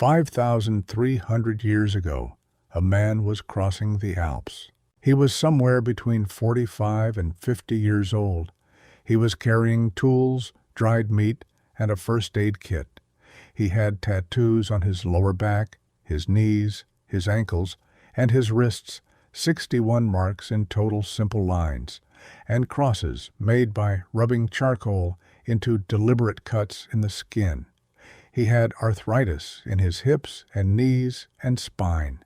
5,300 years ago, a man was crossing the Alps. He was somewhere between 45 and 50 years old. He was carrying tools, dried meat, and a first aid kit. He had tattoos on his lower back, his knees, his ankles, and his wrists, 61 marks in total simple lines, and crosses made by rubbing charcoal into deliberate cuts in the skin. He had arthritis in his hips and knees and spine.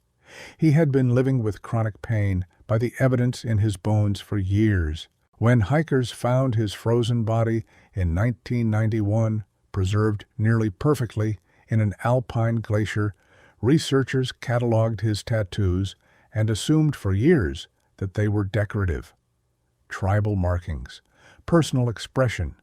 He had been living with chronic pain by the evidence in his bones for years. When hikers found his frozen body in 1991, preserved nearly perfectly in an alpine glacier, researchers cataloged his tattoos and assumed for years that they were decorative. Tribal markings, personal expression,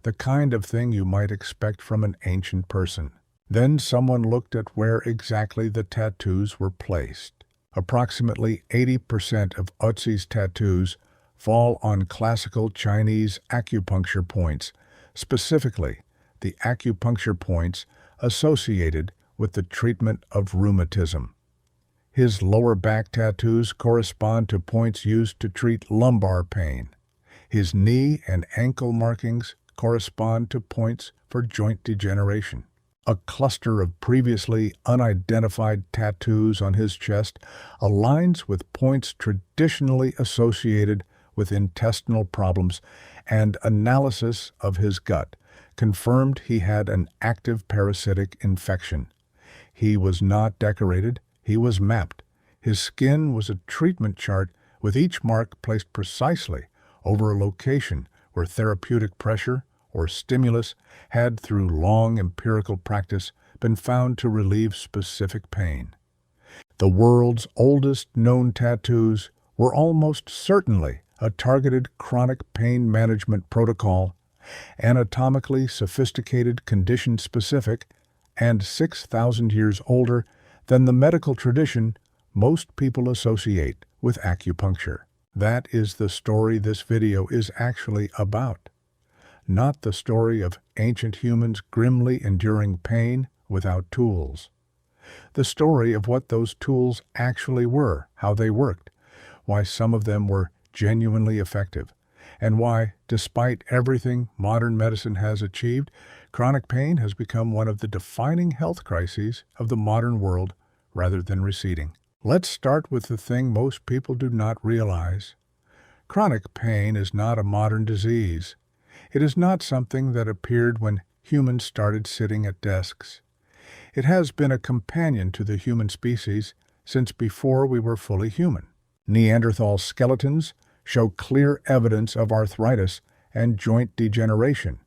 the kind of thing you might expect from an ancient person. Then someone looked at where exactly the tattoos were placed. Approximately 80% of Ötzi's tattoos fall on classical Chinese acupuncture points, specifically the acupuncture points associated with the treatment of rheumatism. His lower back tattoos correspond to points used to treat lumbar pain. His knee and ankle markings correspond to points for joint degeneration. A cluster of previously unidentified tattoos on his chest aligns with points traditionally associated with intestinal problems, and analysis of his gut confirmed he had an active parasitic infection. He was not decorated, he was mapped. His skin was a treatment chart with each mark placed precisely over a location where therapeutic pressure or stimulus had, through long empirical practice, been found to relieve specific pain. The world's oldest known tattoos were almost certainly a targeted chronic pain management protocol, anatomically sophisticated, condition-specific, and 6,000 years older than the medical tradition most people associate with acupuncture. That is the story this video is actually about. Not the story of ancient humans grimly enduring pain without tools. The story of what those tools actually were, how they worked, why some of them were genuinely effective, and why, despite everything modern medicine has achieved, chronic pain has become one of the defining health crises of the modern world rather than receding. Let's start with the thing most people do not realize. Chronic pain is not a modern disease. It is not something that appeared when humans started sitting at desks. It has been a companion to the human species since before we were fully human. Neanderthal skeletons show clear evidence of arthritis and joint degeneration.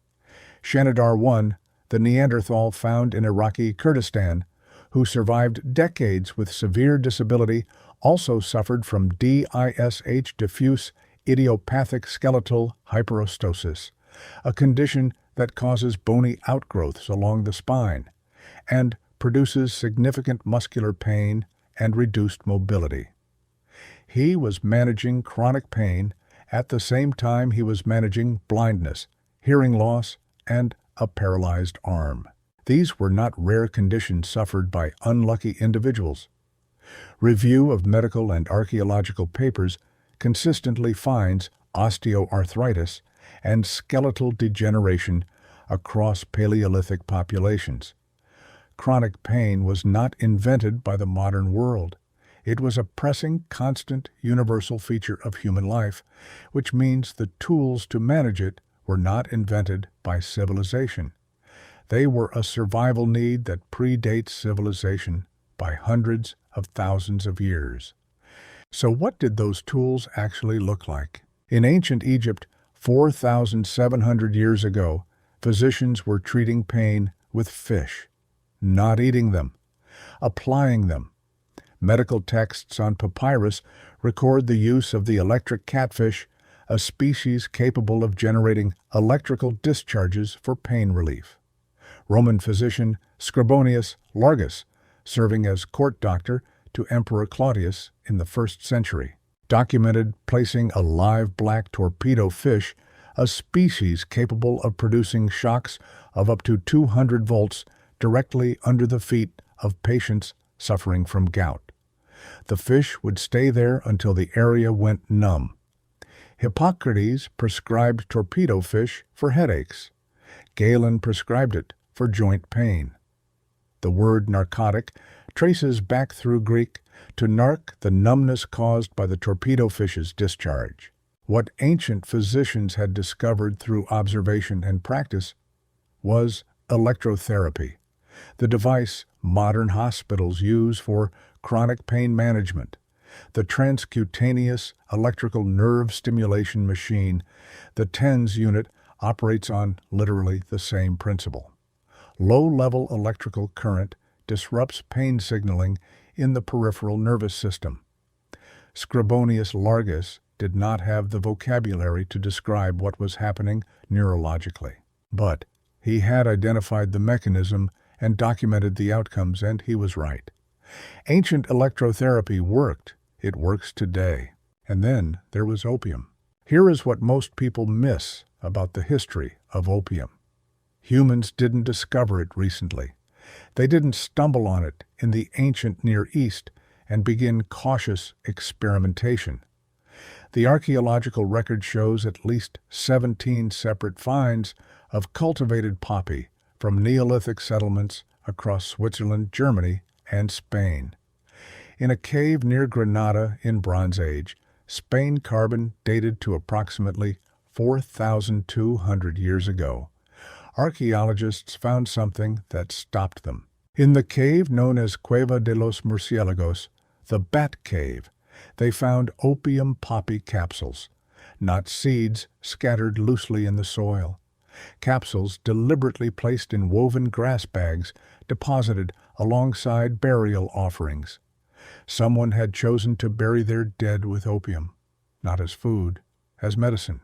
Shenadar I, the Neanderthal found in Iraqi Kurdistan, who survived decades with severe disability, also suffered from DISH, diffuse idiopathic skeletal hyperostosis, a condition that causes bony outgrowths along the spine and produces significant muscular pain and reduced mobility. He was managing chronic pain at the same time he was managing blindness, hearing loss, and a paralyzed arm. These were not rare conditions suffered by unlucky individuals. Review of medical and archaeological papers consistently finds osteoarthritis and skeletal degeneration across Paleolithic populations. Chronic pain was not invented by the modern world. It was a pressing, constant, universal feature of human life, which means the tools to manage it were not invented by civilization. They were a survival need that predates civilization by hundreds of thousands of years. So what did those tools actually look like? In ancient Egypt, 4,700 years ago, physicians were treating pain with fish, not eating them, applying them. Medical texts on papyrus record the use of the electric catfish, a species capable of generating electrical discharges for pain relief. Roman physician Scribonius Largus, serving as court doctor to Emperor Claudius in the 1st century, documented placing a live black torpedo fish, a species capable of producing shocks of up to 200 volts, directly under the feet of patients suffering from gout. The fish would stay there until the area went numb. Hippocrates prescribed torpedo fish for headaches. Galen prescribed it for joint pain. The word narcotic traces back through Greek to narc, the numbness caused by the torpedo fish's discharge. What ancient physicians had discovered through observation and practice was electrotherapy, the device modern hospitals use for chronic pain management. The transcutaneous electrical nerve stimulation machine, the TENS unit, operates on literally the same principle. Low-level electrical current disrupts pain signaling in the peripheral nervous system. Scribonius Largus did not have the vocabulary to describe what was happening neurologically, but he had identified the mechanism and documented the outcomes, and he was right. Ancient electrotherapy worked. It works today. And then there was opium. Here is what most people miss about the history of opium. Humans didn't discover it recently. They didn't stumble on it in the ancient Near East and begin cautious experimentation. The archaeological record shows at least 17 separate finds of cultivated poppy from Neolithic settlements across Switzerland, Germany, and Spain. In a cave near Granada in Bronze Age, Spain carbon dated to approximately 4,200 years ago. Archaeologists found something that stopped them. In the cave known as Cueva de los Murciélagos, the Bat Cave, they found opium poppy capsules, not seeds scattered loosely in the soil. Capsules deliberately placed in woven grass bags, deposited alongside burial offerings. Someone had chosen to bury their dead with opium, not as food, as medicine.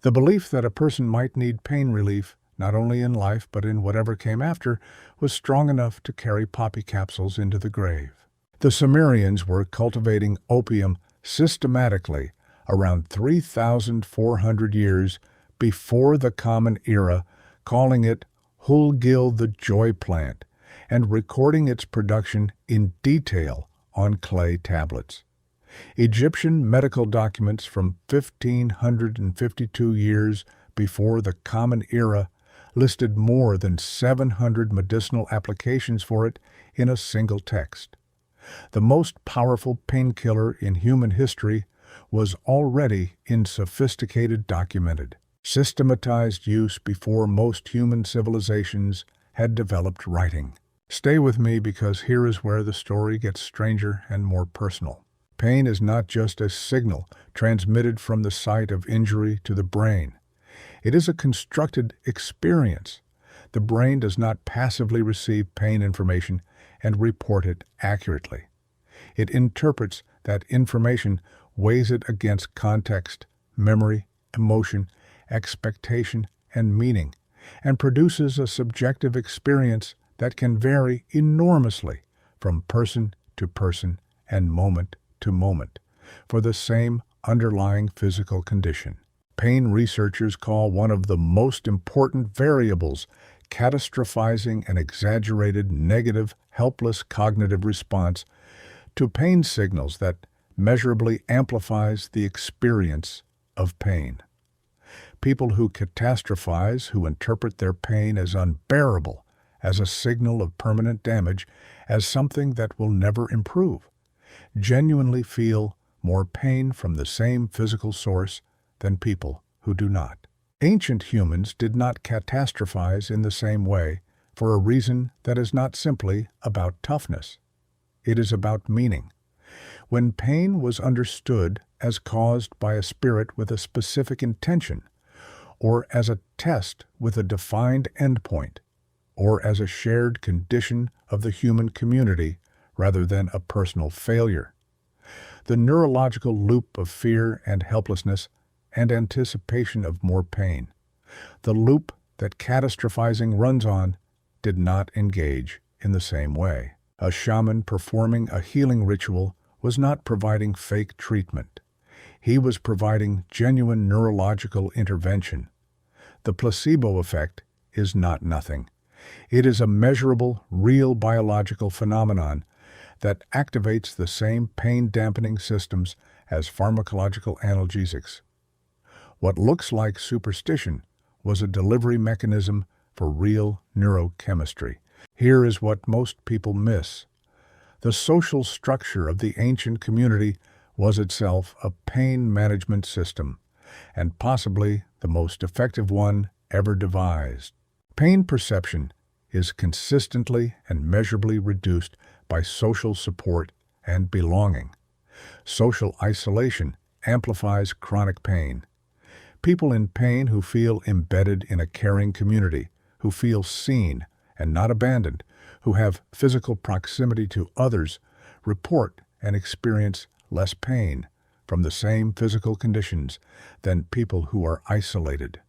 The belief that a person might need pain relief, not only in life but in whatever came after, was strong enough to carry poppy capsules into the grave. The Sumerians were cultivating opium systematically around 3,400 years before the Common Era, calling it Hulgil the joy plant, and recording its production in detail on clay tablets. Egyptian medical documents from 1,552 years before the Common Era listed more than 700 medicinal applications for it in a single text. The most powerful painkiller in human history was already in sophisticated documented, systematized use before most human civilizations had developed writing. Stay with me because here is where the story gets stranger and more personal. Pain is not just a signal transmitted from the site of injury to the brain. It is a constructed experience. The brain does not passively receive pain information and report it accurately. It interprets that information, weighs it against context, memory, emotion, expectation, and meaning, and produces a subjective experience that can vary enormously from person to person and moment to moment for the same underlying physical condition. Pain researchers call one of the most important variables catastrophizing an exaggerated, negative, helpless cognitive response to pain signals that measurably amplifies the experience of pain. People who catastrophize, who interpret their pain as unbearable, as a signal of permanent damage, as something that will never improve, genuinely feel more pain from the same physical source than people who do not. Ancient humans did not catastrophize in the same way for a reason that is not simply about toughness. It is about meaning. When pain was understood as caused by a spirit with a specific intention, or as a test with a defined endpoint, or as a shared condition of the human community rather than a personal failure, the neurological loop of fear and helplessness and anticipation of more pain, the loop that catastrophizing runs on, did not engage in the same way. A shaman performing a healing ritual was not providing fake treatment. He was providing genuine neurological intervention. The placebo effect is not nothing. It is a measurable, real biological phenomenon that activates the same pain-dampening systems as pharmacological analgesics. What looks like superstition was a delivery mechanism for real neurochemistry. Here is what most people miss. The social structure of the ancient community was itself a pain management system, and possibly the most effective one ever devised. Pain perception is consistently and measurably reduced by social support and belonging. Social isolation amplifies chronic pain. People in pain who feel embedded in a caring community, who feel seen and not abandoned, who have physical proximity to others, report and experience less pain from the same physical conditions than people who are isolated.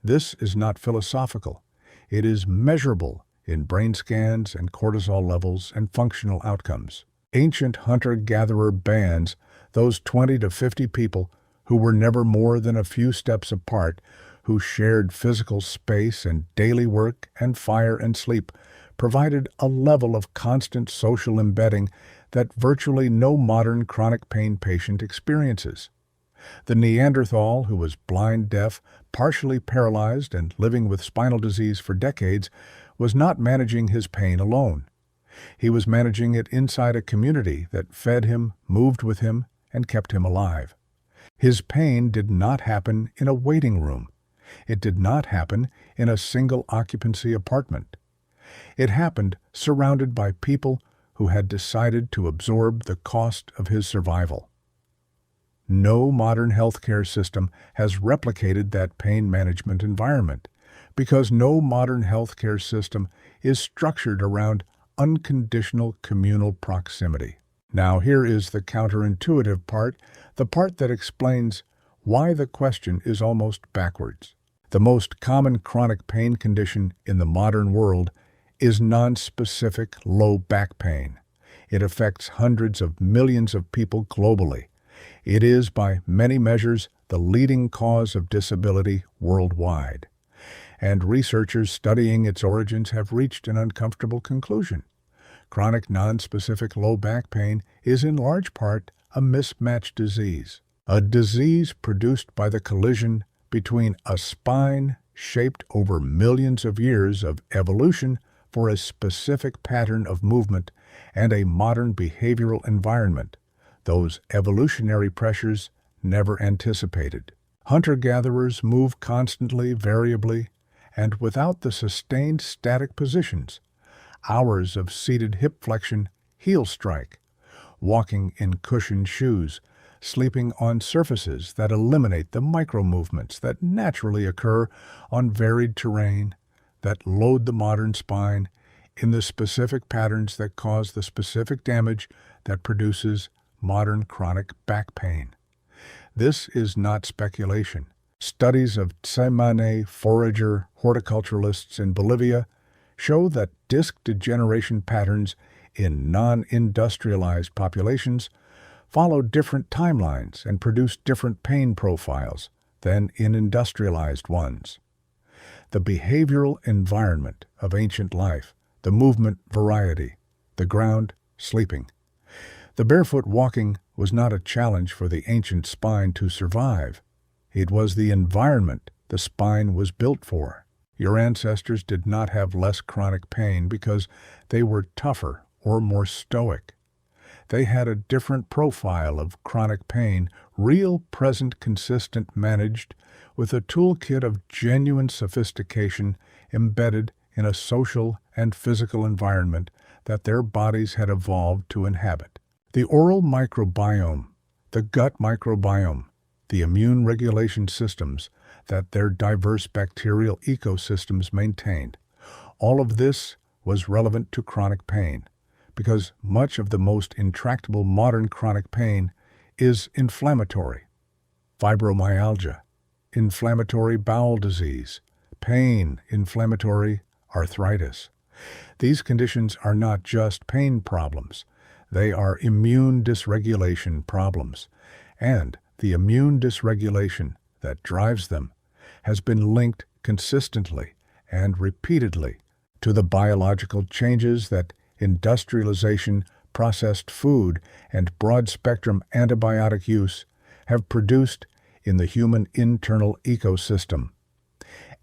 This is not philosophical. It is measurable in brain scans and cortisol levels and functional outcomes. Ancient hunter-gatherer bands, those 20 to 50 people who were never more than a few steps apart, who shared physical space and daily work and fire and sleep, provided a level of constant social embedding that virtually no modern chronic pain patient experiences. The Neanderthal, who was blind, deaf, partially paralyzed, and living with spinal disease for decades, was not managing his pain alone. He was managing it inside a community that fed him, moved with him, and kept him alive. His pain did not happen in a waiting room. It did not happen in a single-occupancy apartment. It happened surrounded by people who had decided to absorb the cost of his survival. No modern healthcare system has replicated that pain management environment because no modern healthcare system is structured around unconditional communal proximity. Now here is the counterintuitive part, the part that explains why the question is almost backwards. The most common chronic pain condition in the modern world is nonspecific low back pain. It affects hundreds of millions of people globally. It is, by many measures, the leading cause of disability worldwide. And researchers studying its origins have reached an uncomfortable conclusion. Chronic nonspecific low back pain is in large part a mismatched disease, a disease produced by the collision between a spine shaped over millions of years of evolution for a specific pattern of movement and a modern behavioral environment, those evolutionary pressures never anticipated. Hunter-gatherers move constantly, variably, and without the sustained static positions, hours of seated hip flexion, heel strike, walking in cushioned shoes, sleeping on surfaces that eliminate the micro-movements that naturally occur on varied terrain, that load the modern spine in the specific patterns that cause the specific damage that produces modern chronic back pain. This is not speculation. Studies of Tsimane forager horticulturalists in Bolivia show that disc degeneration patterns in non-industrialized populations follow different timelines and produce different pain profiles than in industrialized ones. The behavioral environment of ancient life, the movement variety, the ground sleeping. The barefoot walking was not a challenge for the ancient spine to survive. It was the environment the spine was built for. Your ancestors did not have less chronic pain because they were tougher or more stoic. They had a different profile of chronic pain, real, present, consistent, managed, with a toolkit of genuine sophistication embedded in a social and physical environment that their bodies had evolved to inhabit. The oral microbiome, the gut microbiome, the immune regulation systems that their diverse bacterial ecosystems maintained. All of this was relevant to chronic pain, because much of the most intractable modern chronic pain is inflammatory. Fibromyalgia, inflammatory bowel disease, pain, inflammatory arthritis. These conditions are not just pain problems. They are immune dysregulation problems, and the immune dysregulation that drives them has been linked consistently and repeatedly to the biological changes that industrialization, processed food, and broad-spectrum antibiotic use have produced in the human internal ecosystem.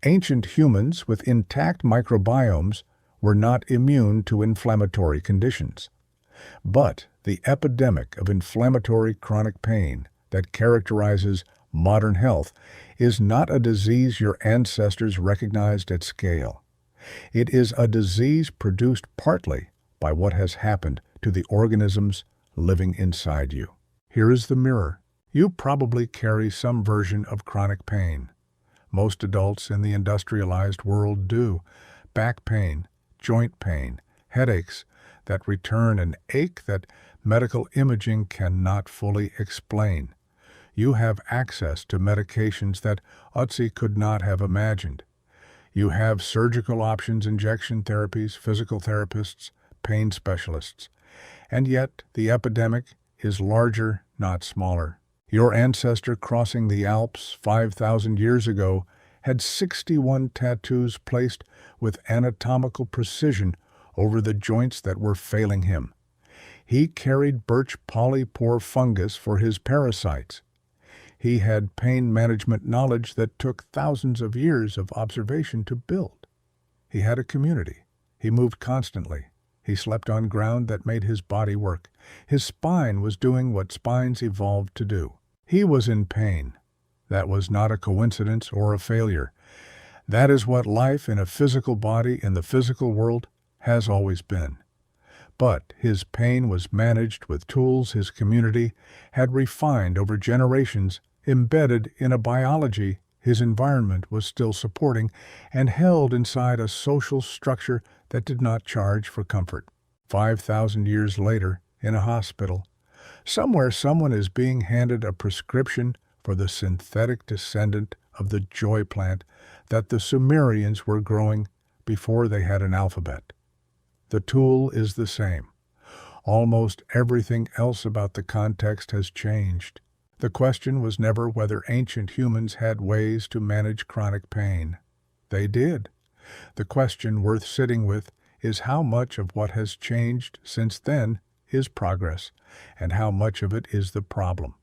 Ancient humans with intact microbiomes were not immune to inflammatory conditions. But the epidemic of inflammatory chronic pain that characterizes modern health is not a disease your ancestors recognized at scale. It is a disease produced partly by what has happened to the organisms living inside you. Here is the mirror. You probably carry some version of chronic pain. Most adults in the industrialized world do. Back pain, joint pain, headaches that return, an ache that medical imaging cannot fully explain. You have access to medications that Otzi could not have imagined. You have surgical options, injection therapies, physical therapists, pain specialists. And yet the epidemic is larger, not smaller. Your ancestor crossing the Alps 5,000 years ago had 61 tattoos placed with anatomical precision over the joints that were failing him. He carried birch polypore fungus for his parasites. He had pain management knowledge that took thousands of years of observation to build. He had a community. He moved constantly. He slept on ground that made his body work. His spine was doing what spines evolved to do. He was in pain. That was not a coincidence or a failure. That is what life in a physical body in the physical world has always been. But his pain was managed with tools his community had refined over generations, embedded in a biology his environment was still supporting, and held inside a social structure that did not charge for comfort. 5,000 years later, in a hospital, somewhere someone is being handed a prescription for the synthetic descendant of the joy plant that the Sumerians were growing before they had an alphabet. The tool is the same. Almost everything else about the context has changed. The question was never whether ancient humans had ways to manage chronic pain. They did. The question worth sitting with is how much of what has changed since then is progress, and how much of it is the problem.